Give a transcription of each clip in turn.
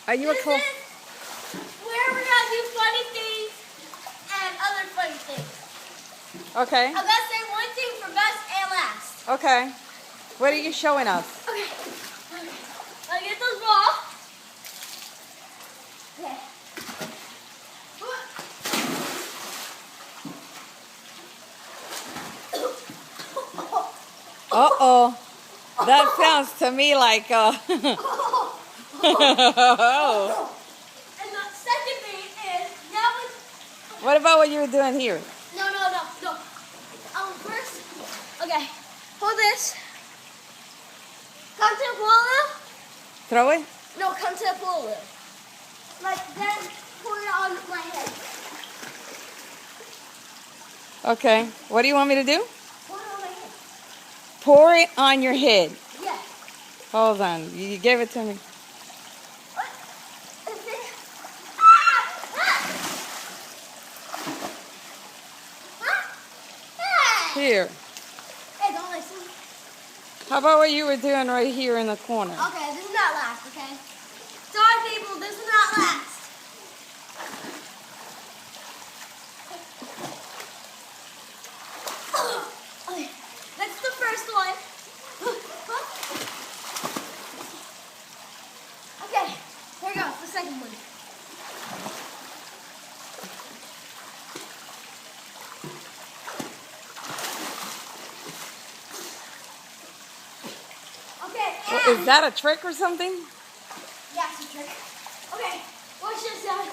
Are you a This is where we're gonna do funny things and other funny things. Okay. I'm gonna say one thing for best and last. Okay. What are you showing us? Okay. I'll get this ball. Okay. Uh-oh. That sounds to me like And the second thing is now it's What about what you were doing here? no. First, okay, hold this. Come to the pool. Throw it? No, come to the pool. Like then pour it on my head. Okay. What do you want me to do? Pour it on my head. Pour it on your head. Yeah. Hold on. You gave it to me. What? Is it? Ah! Here. Hey, don't listen. How about what you were doing right here in the corner? Okay, this is not last, okay? Sorry, people, this is not last. Okay, that's the first one. Okay, here we go, the second one. Okay, Is that a trick or something? yeah, it's a trick. Okay, watch this out.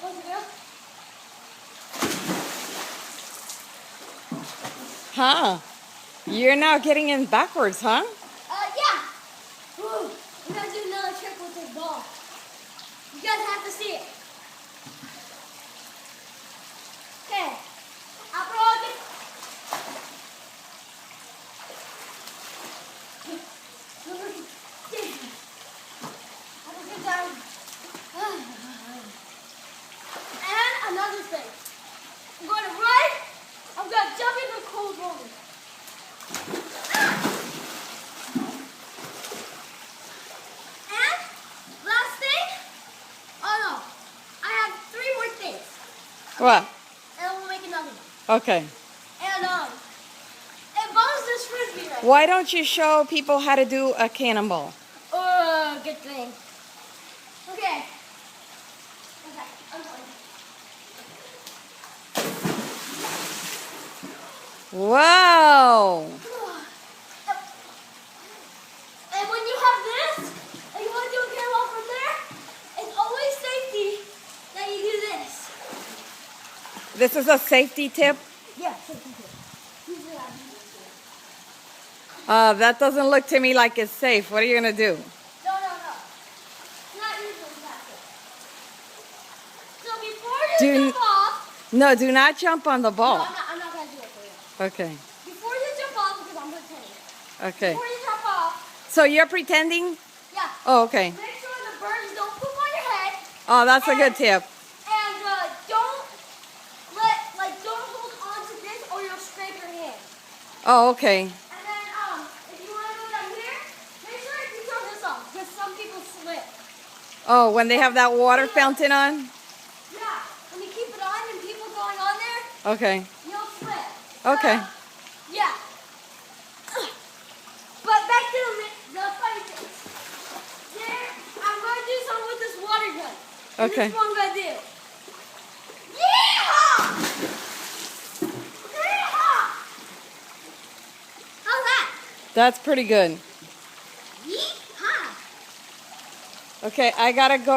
Watch it go. Huh. You're now getting in backwards, huh? Yeah. Woo. We're gonna do another trick with this ball. You guys have to see it. Okay. I'll throw it. Have a good time. And another thing. I'm going to run. I'm going to jump in the cold water. And last thing. Oh no. I have 3 more things. What? And we'll make another one. Okay. And it bounces this frisbee right. Why don't you show people how to do a cannonball? Oh, good thing. Okay. Okay, I'm going. Wow. And when you have this, and you want to do a cannonball from there, it's always safety that you do this. This is a safety tip? Yeah, safety tip. Usually I do. That doesn't look to me like it's safe. What are you going to do? No. Not usually that safe. So before you jump off, No, do not jump on the no, ball. I'm not going to do it for you. Okay. Before you jump off, because I'm pretending. Okay. Before you jump off, So you're pretending? yeah. Oh, okay. Make sure the birds don't poop on your head. Oh, that's a good tip. And don't hold on to this or you'll scrape your hand. Oh, okay. And then if you want to go down here, make sure you turn this off because some people slip. Oh, when they have that water fountain on? Yeah. When you keep it on and people going on there, Okay. you'll slip. Okay. Yeah. But back to the funny things. There, I'm going to do something with this water gun. And Okay. this is what I'm going to do. Yeehaw! Yeehaw! How's that? That's pretty good. Yeehaw! Okay, I gotta go.